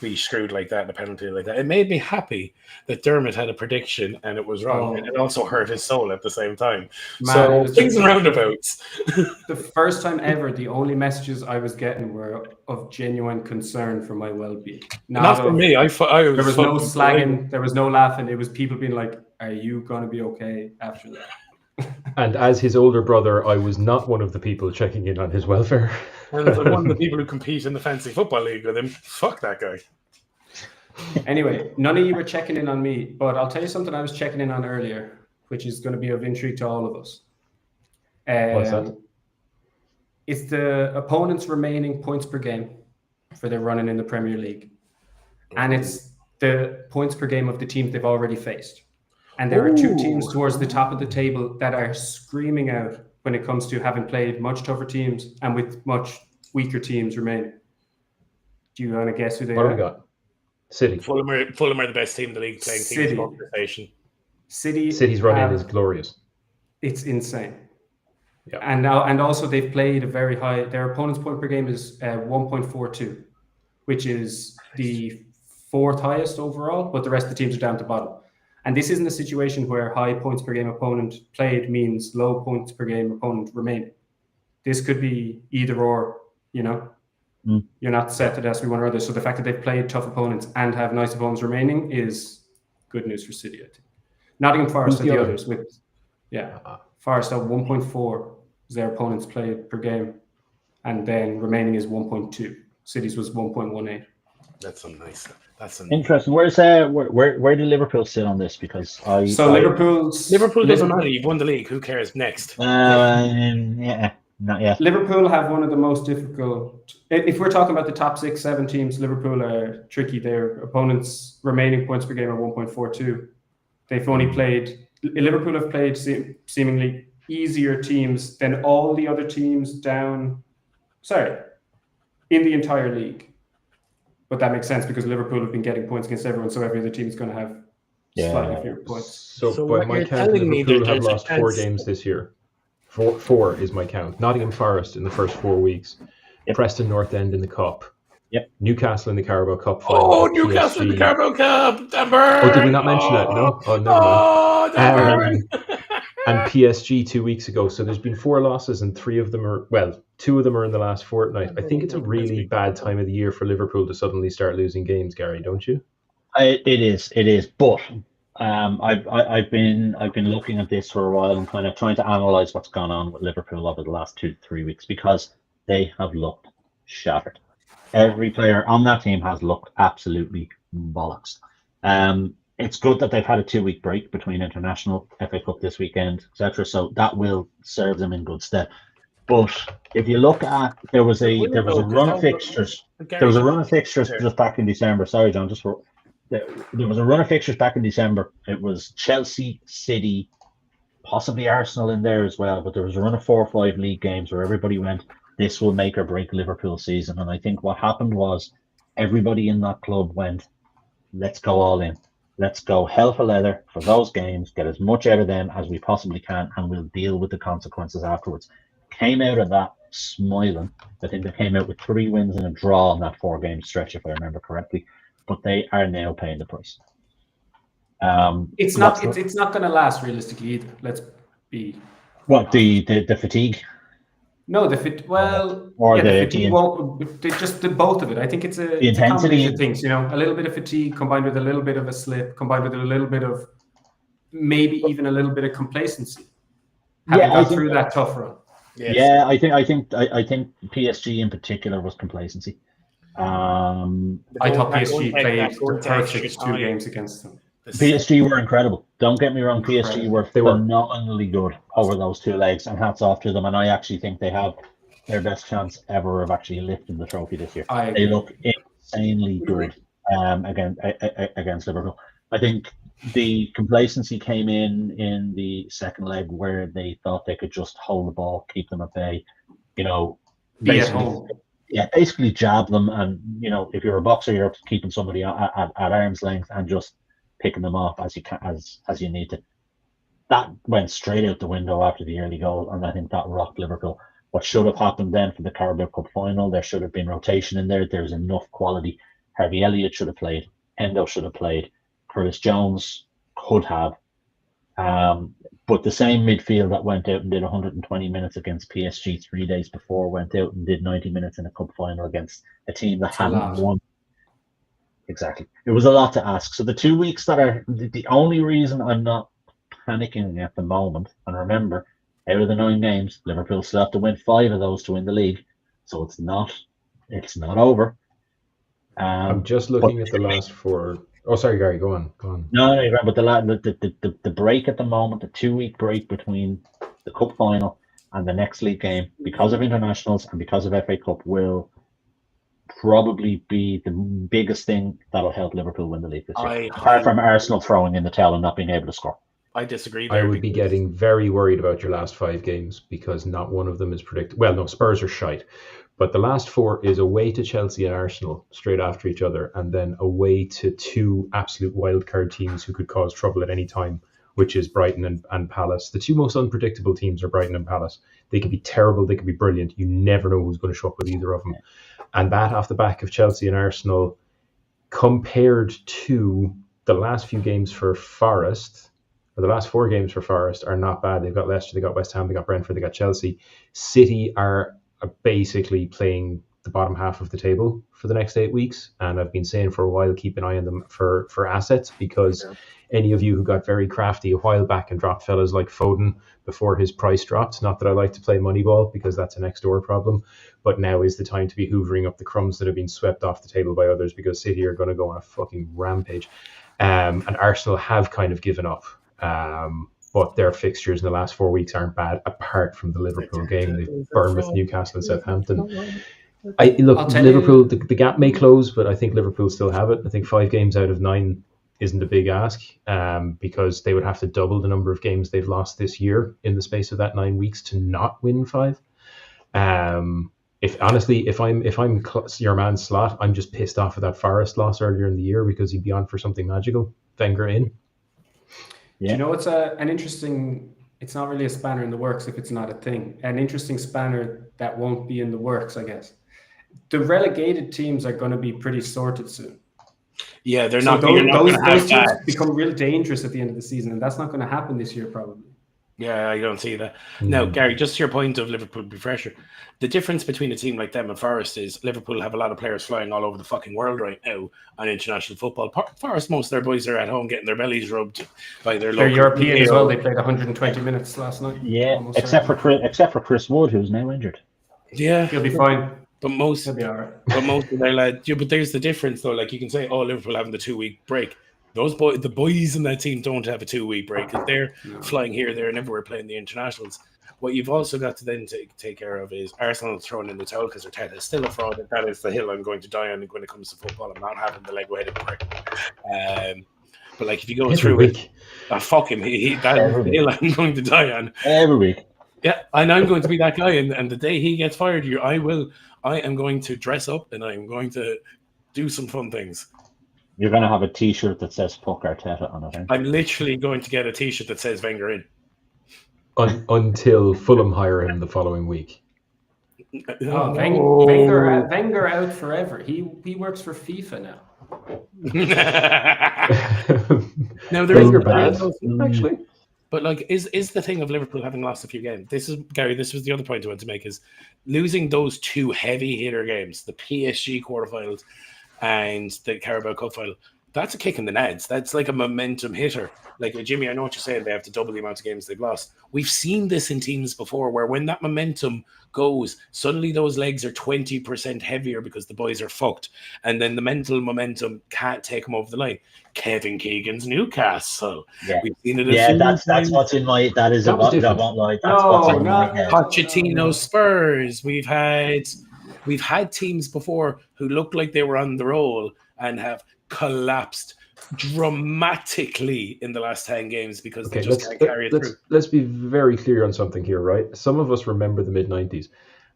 be screwed like that in a penalty like that, it made me happy that Dermot had a prediction and it was wrong, and it also hurt his soul at the same time. So things and roundabouts. The first time ever, the only messages I was getting were of genuine concern for my well-being. Not for me. I there was no slagging, there was no laughing. It was people being like, "Are you going to be okay after that?" And as his older brother, I was not one of the people checking in on his welfare. And as one of the people who compete in the fantasy football league with him, fuck that guy. Anyway, none of you were checking in on me, but I'll tell you something I was checking in on earlier, which is going to be of intrigue to all of us. What's that? It's the opponent's remaining points per game for their running in the Premier League. And it's the points per game of the teams they've already faced. And there are two teams towards the top of the table that are screaming out when it comes to having played much tougher teams and with much weaker teams remaining. Do you want to guess who they are? What have we got? City. Fulham are the best team in the league playing team conversation. City's running is glorious. It's insane. Yeah. And also they've played a very high. Their opponent's point per game is 1.42, which is the fourth highest overall, but the rest of the teams are down to bottom. And this isn't a situation where high points per game opponent played means low points per game opponent remaining. This could be either or, You're not set that it has to be one or other. So the fact that they've played tough opponents and have nice opponents remaining is good news for City, I think. Nottingham Forest are the others Forest at 1.4 is their opponents played per game. And then remaining is 1.2. City's was 1.18. That's some nice stuff. That's Interesting. Where do Liverpool sit on this? Because Liverpool doesn't matter. You've won the league. Who cares? Next. Yeah, not yet. Liverpool have one of the most difficult. If we're talking about the top 6, 7 teams, Liverpool are tricky. Their opponents' remaining points per game are 1.42. They've only played. Liverpool have played seemingly easier teams than all the other teams down. Sorry, in the entire league. But that makes sense because Liverpool have been getting points against everyone, so every other team is going to have slightly fewer points. So by what my you're count, telling me Liverpool that have there's a lost 4 chance- games this year. Four is my count. Nottingham Forest in the first 4 weeks. Yep. Preston North End in the Cup. Yep. Newcastle in the Carabao Cup final. Oh, Newcastle in the Carabao Cup. Denver. Oh, did we not mention that? No. Oh, never mind. Oh, Denver. And PSG 2 weeks ago. So there's been 4 losses, and 2 of them are in the last fortnight. I think it's a really bad time of the year for Liverpool to suddenly start losing games, Gary, don't you? It is. But I've been looking at this for a while and kind of trying to analyze what's gone on with Liverpool over the last 2 to 3 weeks because they have looked shattered. Every player on that team has looked absolutely bollocks. It's good that they've had a 2-week break between international, FA Cup this weekend, etc. So that will serve them in good stead. But if you look at there was a run of fixtures. There was a run of fixtures just back in December. Sorry, John, there was a run of fixtures back in December. It was Chelsea, City, possibly Arsenal in there as well. But there was a run of 4 or 5 league games where everybody went, this will make or break Liverpool season. And I think what happened was everybody in that club went, let's go all in. Let's go hell for leather for those games, get as much out of them as we possibly can, and we'll deal with the consequences afterwards. Came out of that smiling. I think they came out with 3 wins and a draw on that 4-game stretch, if I remember correctly. But they are now paying the price. It's not going to last realistically either. Let's be. What the fatigue? No, the fatigue won't. Just the both of it. I think it's a combination of things. A little bit of fatigue combined with a little bit of a slip, combined with a little bit of maybe even a little bit of complacency. Having gone through that tough run. Yes. Yeah, I think PSG in particular was complacency. I thought PSG played the perfect 2 games against them. PSG were incredible. Don't get me wrong, PSG were phenomenally good over those 2 legs, and hats off to them. And I actually think they have their best chance ever of actually lifting the trophy this year. They look insanely good against Liverpool. I think the complacency came in the second leg where they thought they could just hold the ball, keep them at bay, Be at home. Yeah, basically jab them, and if you're a boxer, you're keeping somebody at arm's length and just picking them off as you can, as you need to. That went straight out the window after the early goal, and I think that rocked Liverpool. What should have happened then for the Carabao Cup final, there should have been rotation in there. There's enough quality. Harvey Elliott should have played. Endo should have played. Curtis Jones could have. But the same midfield that went out and did 120 minutes against PSG 3 days before went out and did 90 minutes in a cup final against a team that hadn't won. Exactly. It was a lot to ask. So the 2 weeks that are the only reason I'm not panicking at the moment, and remember, out of the 9 games, Liverpool still have to win 5 of those to win the league. So it's not over. I'm just looking at the last 4. Oh, sorry, Gary, go on. No, you're right. But the break at the moment, the 2-week break between the cup final and the next league game, because of internationals and because of FA Cup, will probably be the biggest thing that'll help Liverpool win the league this year. Apart from Arsenal throwing in the towel and not being able to score. I disagree. I would be getting very worried about your last 5 games because not one of them is predicted. Well, no, Spurs are shite. But the last 4 is away to Chelsea and Arsenal straight after each other, and then away to 2 absolute wildcard teams who could cause trouble at any time, which is Brighton and Palace. The 2 most unpredictable teams are Brighton and Palace. They could be terrible, they could be brilliant. You never know who's going to show up with either of them. And that off the back of Chelsea and Arsenal, compared to the last few games for Forest, or the last 4 games for Forest, are not bad. They've got Leicester, they got West Ham, they got Brentford, they got Chelsea. City are basically playing the bottom half of the table for the next 8 weeks. And I've been saying for a while, keep an eye on them for assets, because any of you who got very crafty a while back and dropped fellas like Foden before his price dropped, not that I like to play Moneyball because that's a next door problem, but now is the time to be hoovering up the crumbs that have been swept off the table by others, because City are going to go on a fucking rampage. And Arsenal have kind of given up. But their fixtures in the last 4 weeks aren't bad, apart from the Liverpool game. They've Bournemouth, Newcastle, and Southampton. Liverpool, the gap may close, but I think Liverpool still have it. I think 5 games out of 9 isn't a big ask, because they would have to double the number of games they've lost this year in the space of that 9 weeks to not win 5. If I'm your man Slot, I'm just pissed off at that Forest loss earlier in the year, because he'd be on for something magical. Wenger in. Yeah. Do you know what's an interesting? It's not really a spanner in the works if it's not a thing. An interesting spanner that won't be in the works, I guess. The relegated teams are going to be pretty sorted soon. Yeah, they're so not. Those teams become real dangerous at the end of the season, and that's not going to happen this year, probably. Yeah, I don't see that. Now, Gary, just to your point of Liverpool refresher, the difference between a team like them and Forest is Liverpool have a lot of players flying all over the fucking world right now on international football. Forest, most of their boys are at home getting their bellies rubbed by their local. They're European as well. They played 120 minutes last night. Yeah, except for Chris Wood, who's now injured. Yeah, he'll be fine. But most, he'll be all right. But most of their lads. Yeah, but there's the difference though. Like you can say, oh, Liverpool having the 2-week break. The boys in that team don't have a 2-week break because they're flying here, there, and everywhere playing the internationals. What you've also got to then take care of is Arsenal throwing in the towel because Arteta is still a fraud. That is the hill I'm going to die on when it comes to football. I'm not having the Lego-headed prick. But like if you go through it, fuck him. That's the hill I'm going to die on every week. Yeah, and I'm going to be that guy. And the day he gets fired, I am going to dress up and I'm going to do some fun things. You're going to have a T-shirt that says "Fuck Arteta" on it. I'm literally going to get a T-shirt that says Wenger in. Until Fulham hire him the following week. Wenger out forever. He works for FIFA now. Now there is actually, but like is the thing of Liverpool having lost a few games. This is Gary. This was the other point I wanted to make is losing those 2 heavy hitter games, the PSG quarterfinals and the Carabao Cup final. That's a kick in the nads. That's like a momentum hitter. Like Jimmy, I know what you're saying. They have to double the amount of games they've lost. We've seen this in teams before where when that momentum goes, suddenly those legs are 20% heavier because the boys are fucked. And then the mental momentum can't take them over the line. Kevin Keegan's Newcastle. Yeah, we've seen it. That's what's in my. That is a lot. I won't lie. That's what's in my head. Pochettino Spurs. We've had teams before who looked like they were on the roll and have collapsed dramatically in the last 10 games because they just can't carry it through. Let's be very clear on something here, right? Some of us remember the mid-90s,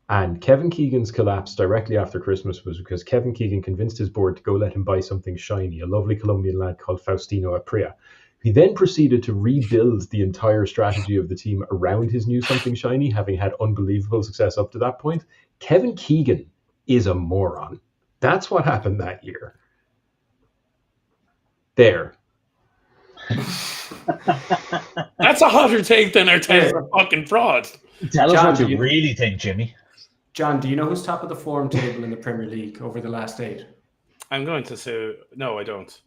and Kevin Keegan's collapse directly after Christmas was because Kevin Keegan convinced his board to go let him buy something shiny, a lovely Colombian lad called Faustino Apria. He then proceeded to rebuild the entire strategy of the team around his new something shiny, having had unbelievable success up to that point. Kevin Keegan is a moron. That's what happened that year. There. That's a hotter take than Arteta's a fucking fraud. Tell us what you really think, Jimmy. John, do you know who's top of the form table in the Premier League over the last 8? I'm going to say no, I don't.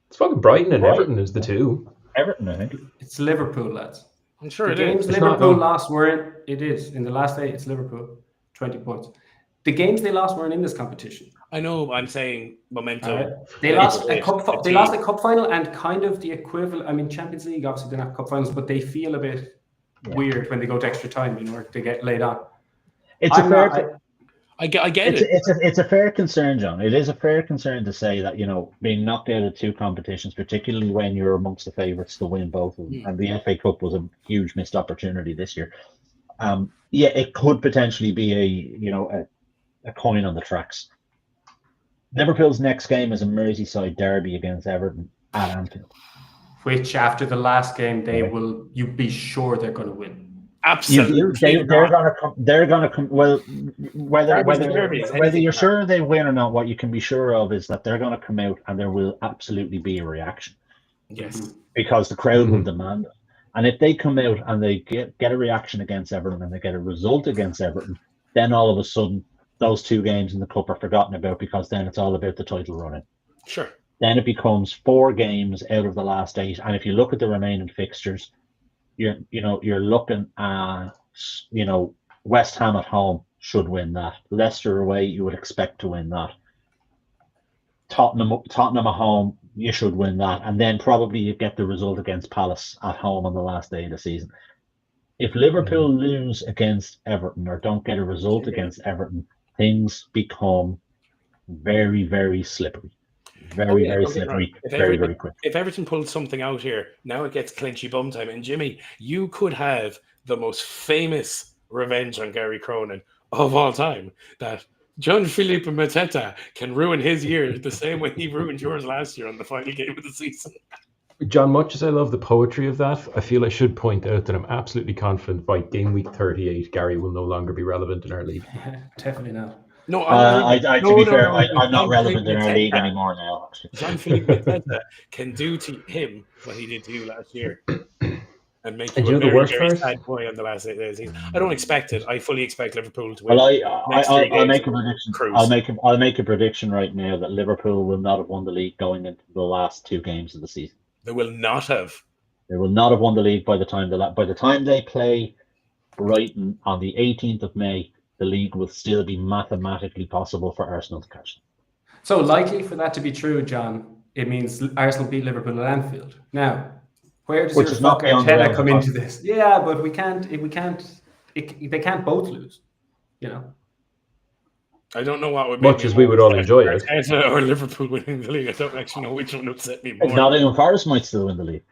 It's fucking Brighton and Everton is the 2. Everton, I think. It's Liverpool, lads. I'm sure the games Liverpool lost weren't. It is in the last 8. It's Liverpool, 20 points. The games they lost weren't in this competition. I know. I'm saying momentum. They lost a cup. They lost a cup final and kind of the equivalent. I mean, Champions League obviously they're not cup finals, but they feel a bit weird when they go to extra time. They get laid on. I get it. It's a fair concern, John. It is a fair concern to say that being knocked out of 2 competitions, particularly when you're amongst the favourites to win both of them, and the FA Cup was a huge missed opportunity this year. It could potentially be a coin on the tracks. Liverpool's next game is a Merseyside derby against Everton at Anfield. Which, after the last game, you'd be sure they're going to win. Absolutely, they're gonna come. Well, whether you're sure they win or not, what you can be sure of is that they're going to come out and there will absolutely be a reaction. Yes, because the crowd will demand it. And if they come out and they get a reaction against Everton and they get a result against Everton, then all of a sudden those 2 games in the cup are forgotten about, because then it's all about the title running. Sure. Then it becomes 4 games out of the last 8, and if you look at the remaining fixtures, you're looking at, West Ham at home should win that. Leicester away, you would expect to win that. Tottenham at home, you should win that, and then probably you get the result against Palace at home on the last day of the season. If Liverpool lose against Everton or don't get a result against Everton, things become very, very slippery. Very slippery, very quick. If Everton pulled something out here, now it gets clinchy bum time. And Jimmy, you could have the most famous revenge on Gary Cronin of all time, that John Philippe Mateta can ruin his year the same way he ruined yours last year on the final game of the season. John, much as I love the poetry of that, I feel I should point out that I'm absolutely confident by game week 38, Gary will no longer be relevant in our league. Definitely not. No, to be fair, I'm not relevant in our league anymore now. Jean-Philippe Mateta can do to him what he did to you last year, and make you a the worst very part? sad boy on the last 8 days. I don't expect it. I fully expect Liverpool to win. Well, I'll make a prediction. Cruise. I'll make a prediction right now that Liverpool will not have won the league going into the last 2 games of the season. They will not have. They will not have won the league by the time they play Brighton on the 18th of May. The league will still be mathematically possible for Arsenal to catch them. So likely for that to be true, John, it means Arsenal beat Liverpool at Anfield. Now, where does your fuck Arteta come into this? Yeah, but they can't both lose, I don't know what would much as we would all enjoy it. Arteta or Liverpool winning the league. I don't actually know which one would upset me more. Nottingham Forest might still win the league.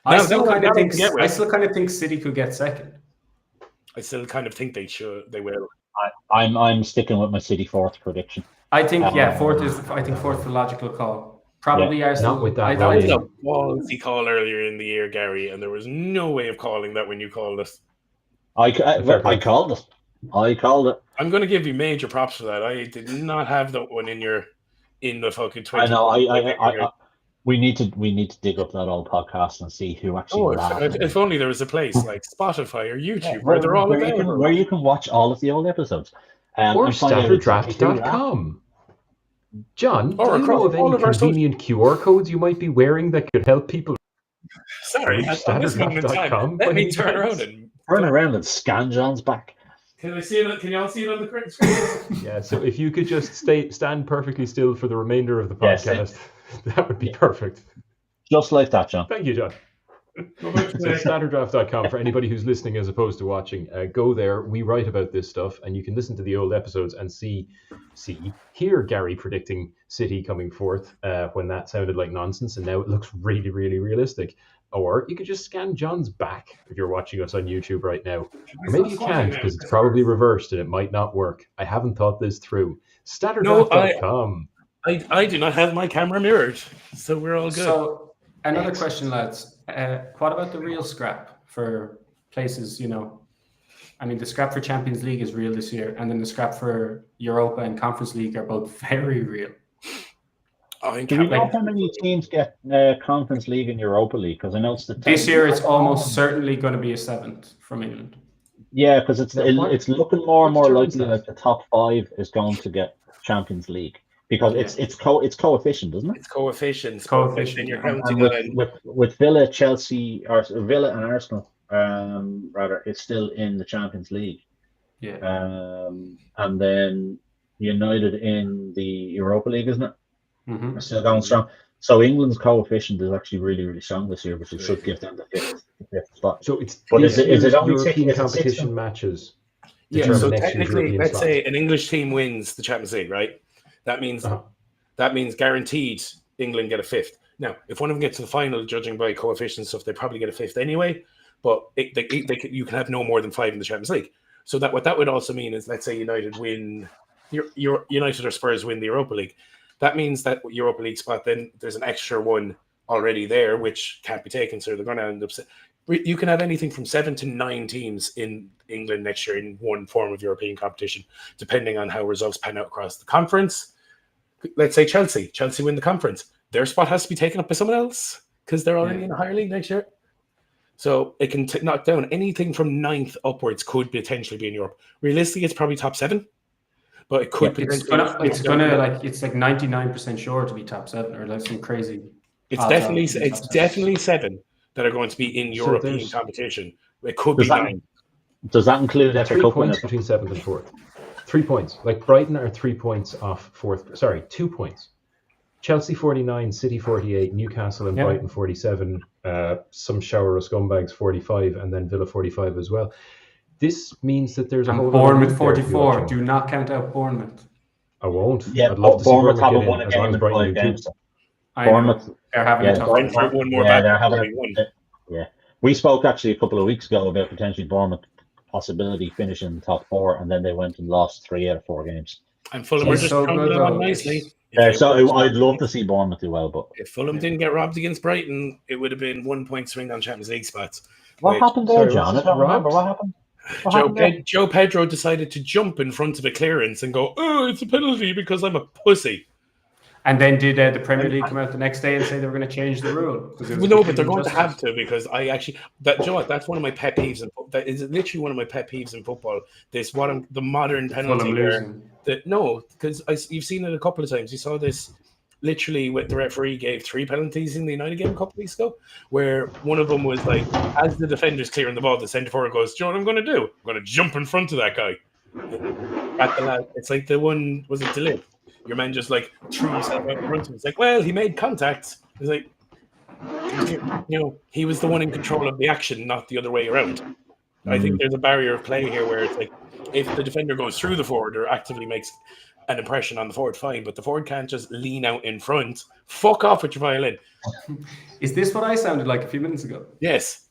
I still kind of think City could get second. I still kind of think they will. I'm sticking with my City 4th prediction. I think fourth is the logical call. Probably Arsenal. Not with that. That was a ballsy call earlier in the year, Gary, and there was no way of calling that when you called it. I called it. I'm going to give you major props for that. I did not have that one in the fucking 20. I know. We need to dig up that old podcast and see who actually. If only there was a place like Spotify or YouTube where they're all available. Where you can watch all of the old episodes. Or StatrCast.com. John, do you know of any convenient QR codes you might be wearing that could help people? Sorry, at this moment in time, let me turn around and scan John's back. Can I see it? Can you all see it on the screen? Yeah, so if you could just stand perfectly still for the remainder of the podcast, that would be perfect. Just like that, John. Thank you, John. So StatrDraft.com for anybody who's listening as opposed to watching. Go there. We write about this stuff, and you can listen to the old episodes and hear Gary predicting City coming fourth when that sounded like nonsense, and now it looks really, really realistic. Or you could just scan John's back if you're watching us on YouTube right now. Or maybe you can't because it's probably reversed and it might not work. I haven't thought this through. StatrDraft.com. I do not have my camera mirrored, so we're all good. So another question, lads. What about the real scrap for places, I mean, the scrap for Champions League is real this year, and then the scrap for Europa and Conference League are both very real. Do we know how many teams get Conference League and Europa League? Because I know this year it's almost certainly going to be a 7th from England. Yeah, because it's looking more and more likely that the top 5 is going to get Champions League. Because it's coefficient, isn't it? It's coefficient. And you're counting with Villa, Chelsea, or Villa and Arsenal, rather, it's still in the Champions League. Yeah. And then United in the Europa League, isn't it? Mm-hmm. We're still going strong. So England's coefficient is actually really, really strong this year, which should give them the fifth spot. So it's is it only European competition matches? Yeah. So technically, let's say an English team wins the Champions League, right? That means guaranteed England get a 5th. Now, if one of them gets to the final, judging by coefficient stuff, they probably get a 5th anyway. But you can have no more than 5 in the Champions League. So what that would also mean is, let's say United win, United or Spurs win the Europa League. That means that Europa League spot, then there's an extra one already there, which can't be taken. So they're going to end up. You can have anything from 7 to 9 teams in England next year in one form of European competition, depending on how results pan out across the conference. Let's say Chelsea win the conference. Their spot has to be taken up by someone else because they're already in the higher league next year. So it can knock down anything from 9th upwards could potentially be in Europe. Realistically, it's probably top 7, but it could potentially. It's like 99% sure to be top 7 or like some crazy. It's definitely 7 that are going to be in European competition. It could be 9. Does that include FA 3 Cup points winners? between 7th and 4th? 3 points. Like Brighton are 3 points off 4th. Sorry, 2 points. Chelsea 49, City 48, Newcastle and Brighton 47, some shower of scumbags 45, and then Villa 45 as well. This means that there's a whole Bournemouth 44. Do not count out Bournemouth. I won't. Yeah, I'd love to see Bournemouth Bournemouth haven't get won in, a as long game as in Brighton 5 do too. games. Bournemouth, they're having a tough time. One more they're back. having yeah. We spoke actually a couple of weeks ago about potentially Bournemouth possibility finishing top 4, and then they went and lost 3 out of 4 games. And Fulham are just crumbling on nicely. So I'd love to see Bournemouth do well, but if Fulham didn't get robbed against Brighton, it would have been 1 point swing on Champions League spots. What happened there, John? I don't remember what happened. Joe Pedro decided to jump in front of a clearance and go, "Oh, it's a penalty because I'm a pussy." And then did the Premier League come out the next day and say they were going to change the rule? No, but they're going to have to, because I actually that's one of my pet peeves. That is literally one of my pet peeves in football. The modern penalty because you've seen it a couple of times. You saw this literally with the referee gave 3 penalties in the United game a couple of weeks ago, where one of them was like, as the defender's clearing the ball, the centre forward goes, "Do you know what I'm going to do? I'm going to jump in front of that guy." At the last, it's like the one, was it Delip? Your man just like threw himself out in front of him. It's like, well, he made contact. It's like, he was the one in control of the action, not the other way around. I think there's a barrier of play here where it's like, if the defender goes through the forward or actively makes an impression on the forward, fine, but the forward can't just lean out in front. Fuck off with your violin. Is this what I sounded like a few minutes ago? Yes.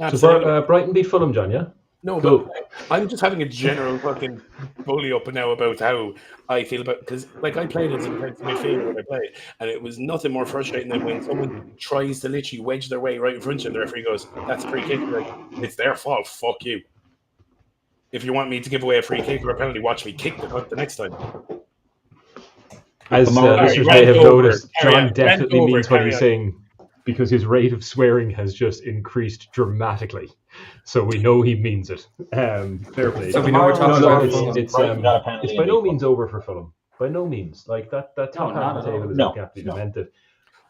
So Brighton beat Fulham, John, yeah? No, but I'm just having a general fucking bully up now about how I feel about, because like I played as a defensive midfielder when I played, and it was nothing more frustrating than when someone tries to literally wedge their way right in front of you and the referee goes, "That's a free kick." You're like, it's their fault. Fuck you. If you want me to give away a free kick or a penalty, watch me kick the puck the next time. As listeners may have noticed, John definitely means what he's saying, because his rate of swearing has just increased dramatically. So we know he means it. Fair play. So we know we're talking about it's by no means over for Fulham. By no means. Like that top half of the table is absolutely demented.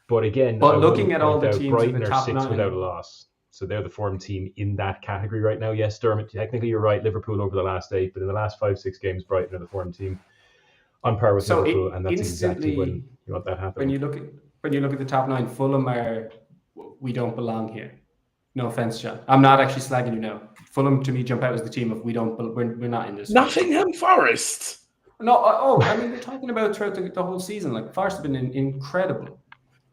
But again, looking at all the teams Brighton in the are top 6 9 without a loss. So they're the form team in that category right now. Yes, Dermot, technically you're right. Liverpool over the last 8, but in the last 5-6 games, Brighton are the form team on par with Liverpool, and that's exactly when you want that happen. When you look at the top 9, Fulham we don't belong here. No offense, John. I'm not actually slagging you now. Fulham to me jump out as the team of we're not in this. Nottingham Forest. No, I mean we're talking about throughout the whole season. Like Forest have been incredible.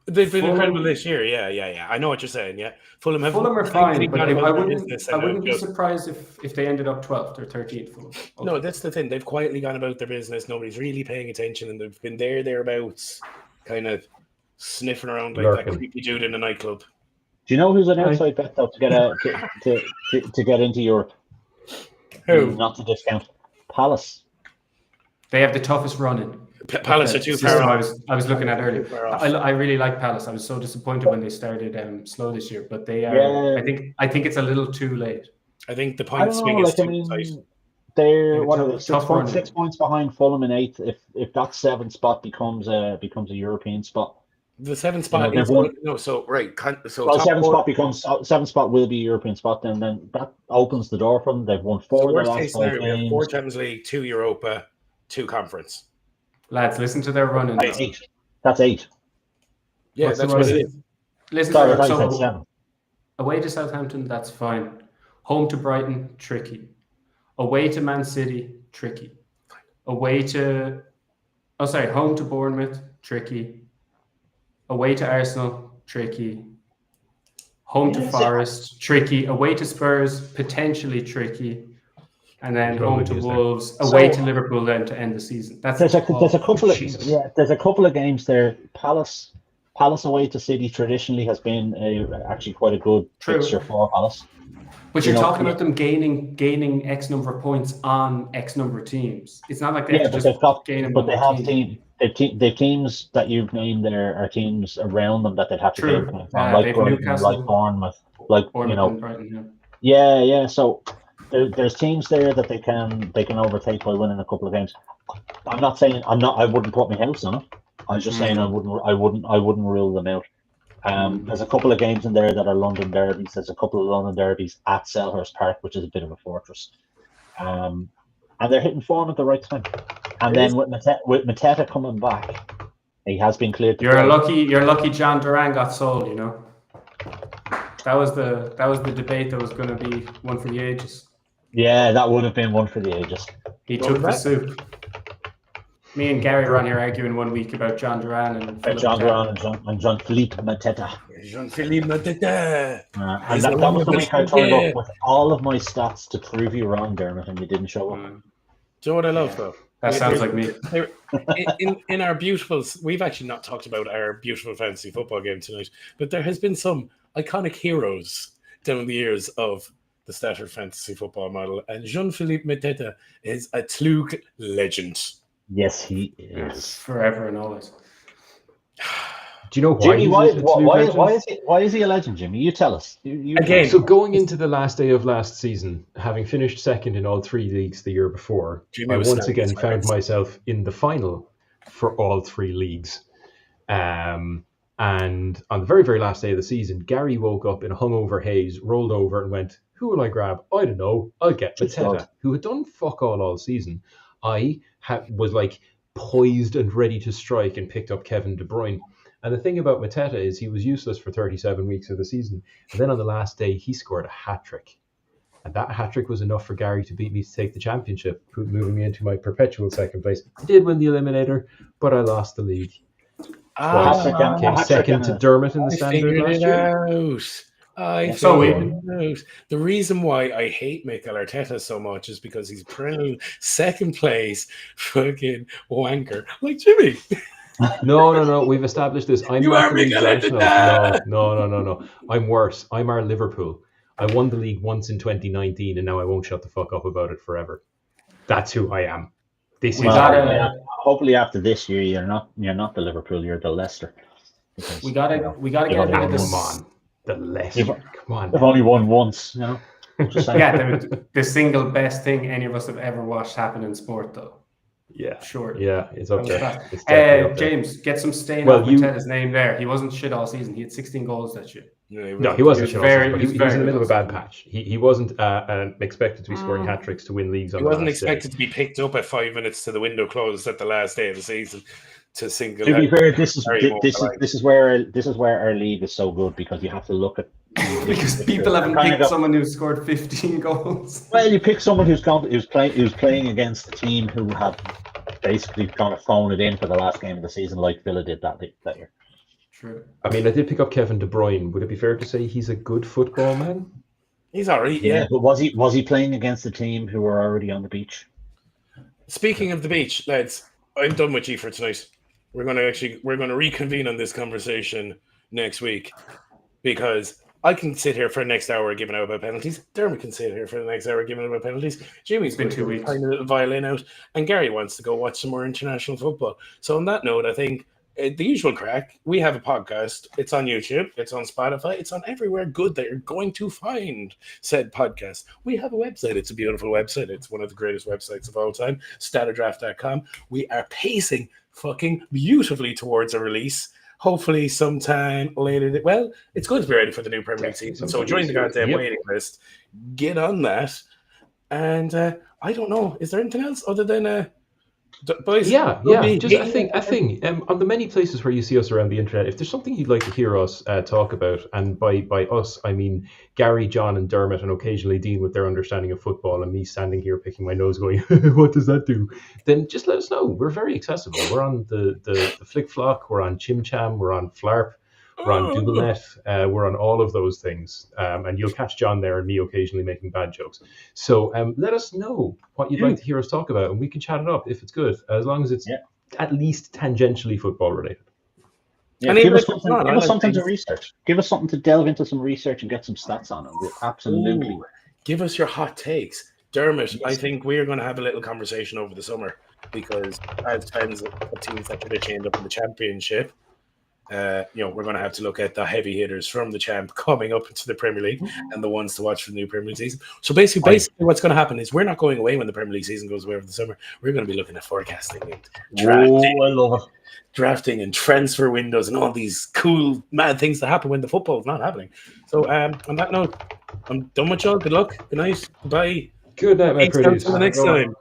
They've been incredible this year. Yeah. I know what you're saying. Yeah, Fulham are fine, but I wouldn't be surprised if they ended up 12th or 13th. Fulham. Okay. No, that's the thing. They've quietly gone about their business. Nobody's really paying attention, and they've been thereabouts, kind of sniffing around like that creepy dude in a nightclub. Do you know who's an outside bet though to get into Europe? Who? Not to discount Palace. They have the toughest running. Palace are too far off. I was looking at earlier. I really like Palace. I was so disappointed when they started slow this year, but they are. Yeah. I think it's a little too late. I think the point swing is too tight. They're 6 points behind Fulham in 8th. If that 7th spot becomes a European spot. The 7th spot is seventh spot will be a European spot. Then that opens the door for them. They've won 4 of their last 5 games. 4 Champions League, 2 Europa, 2 Conference. Lads, listen to their running. That's 8. Yeah, that's what it is. Listen to them. Away to Southampton, that's fine. Home to Brighton, tricky. Away to Man City, tricky. Home to Bournemouth, tricky. Away to Arsenal, tricky. Home to Forest, tricky. Away to Spurs, potentially tricky. And then home to Wolves, away to Liverpool then to end the season. There's a couple of games there. Palace away to City traditionally has been actually quite a good fixture for Palace. But you're talking about them gaining X number of points on X number of teams. It's not like they have to just gain them. But they have teams. the teams that you've named there are teams around them that they'd have to True. game plan on, like They've Brighton, Newcastle, like Bournemouth, like Bournemouth and Brighton, yeah. So there's teams there that they can overtake by winning a couple of games. I'm not saying I wouldn't put my house on it. I was just saying I wouldn't rule them out. There's a couple of games in there that are London derbies. There's a couple of London derbies at Selhurst Park, which is a bit of a fortress. And they're hitting form at the right time. And then with Mateta coming back, he has been cleared. You're lucky John Duran got sold, you know. That was the debate that was going to be one for the ages. Yeah, that would have been one for the ages. He took the soup. Me and Gary were on here arguing one week about John Duran and Jean-Philippe Mateta. Jean-Philippe Mateta. And that was the week I turned up with all of my stats to prove you wrong, Dermot, and you didn't show up. Do you know what I love, though? That sounds like me. In our beautiful, we've actually not talked about our beautiful fantasy football game tonight, but there has been some iconic heroes down the years of the Statter fantasy football model, and Jean-Philippe Mateta is a Tlug legend. Yes, he is. Forever and always. Do you know why? Jimmy, why is he a legend, Jimmy? You tell us. Again, so going into the last day of last season, having finished second in all 3 leagues the year before, Jimmy I was once again found myself in the final for all 3 leagues. And on the very, very last day of the season, Gary woke up in a hungover haze, rolled over and went, who will I grab? I don't know. I'll get Mateta, who had done fuck all season. I was like poised and ready to strike and picked up Kevin De Bruyne. And the thing about Mateta is he was useless for 37 weeks of the season. And then on the last day, he scored a hat-trick. And that hat-trick was enough for Gary to beat me to take the championship, moving me into my perpetual second place. I did win the Eliminator, but I lost the league. Came second to Dermot in the standard last year. The reason why I hate Mikel Arteta so much is because he's perennial second place fucking wanker like Jimmy. No. We've established this. I'm not the league benchmark. No. I'm worse. I'm our Liverpool. I won the league once in 2019, and now I won't shut the fuck up about it forever. That's who I am. Hopefully after this year, you're not the Liverpool. You're the Leicester. We gotta get into this. Come on. The Leicester. Come on. They've only won once, you know. Yeah, the single best thing any of us have ever watched happen in sport, though. Yeah, sure. Yeah, it's up there. James, get some stain off Mateta's name there. He wasn't shit all season. He had 16 goals that year. No, he wasn't shit all season, but he was in the middle of a bad patch. He wasn't expected to be scoring hat-tricks to win leagues. He wasn't expected to be picked up at 5 minutes to the window closed at the last day of the season. To be fair, this is where our league is so good, because you have to look at because people haven't picked someone who scored 15 goals. Well, you pick someone who's playing against a team who have basically kind of phoned it in for the last game of the season, like Villa did that year. True. I mean, I did pick up Kevin De Bruyne. Would it be fair to say he's a good football man? He's alright, yeah. But was he playing against a team who were already on the beach? Speaking of the beach, lads, I'm done with you for tonight. We're going to reconvene on this conversation next week, because I can sit here for the next hour giving out about penalties. Dermot can sit here for the next hour giving out about penalties. Jimmy's been 2 weeks, trying a little violin out, and Gary wants to go watch some more international football. So on that note, I think the usual crack. We have a podcast. It's on YouTube. It's on Spotify. It's on everywhere good that you're going to find said podcast. We have a website. It's a beautiful website. It's one of the greatest websites of all time. StatrCast.com. We are pacing fucking beautifully towards a release. Hopefully sometime later. Well, it's going to be ready for the new Premier League season. So join the goddamn waiting list. Get on that. And I don't know. Is there anything else other than boys? Yeah. Just I think on the many places where you see us around the internet, if there's something you'd like to hear us talk about, and by us I mean Gary, John, and Dermot, and occasionally Dean with their understanding of football, and me standing here picking my nose, going, "What does that do?" Then just let us know. We're very accessible. We're on the Flick Flock. We're on Chim Cham. We're on Flarp. We're on DoubleNet. We're on all of those things. And you'll catch John there and me occasionally making bad jokes. So let us know what you'd like to hear us talk about, and we can chat it up if it's good, as long as it's at least tangentially football related. Yeah, give us something to research. Give us something to delve into some research and get some stats on it. We'll absolutely. Give us your hot takes. Dermot, I think we're going to have a little conversation over the summer because as fans of teams that traditionally end up in the championship, we're going to have to look at the heavy hitters from the champ coming up into the Premier League and the ones to watch for the new Premier League season. So basically what's going to happen is we're not going away when the Premier League season goes away over the summer. We're going to be looking at forecasting and I love it. drafting and transfer windows and all these cool, mad things that happen when the football is not happening. So on that note, I'm done with y'all. Good luck. Good night. Goodbye. Good night, my Thanks pretties. until the next time.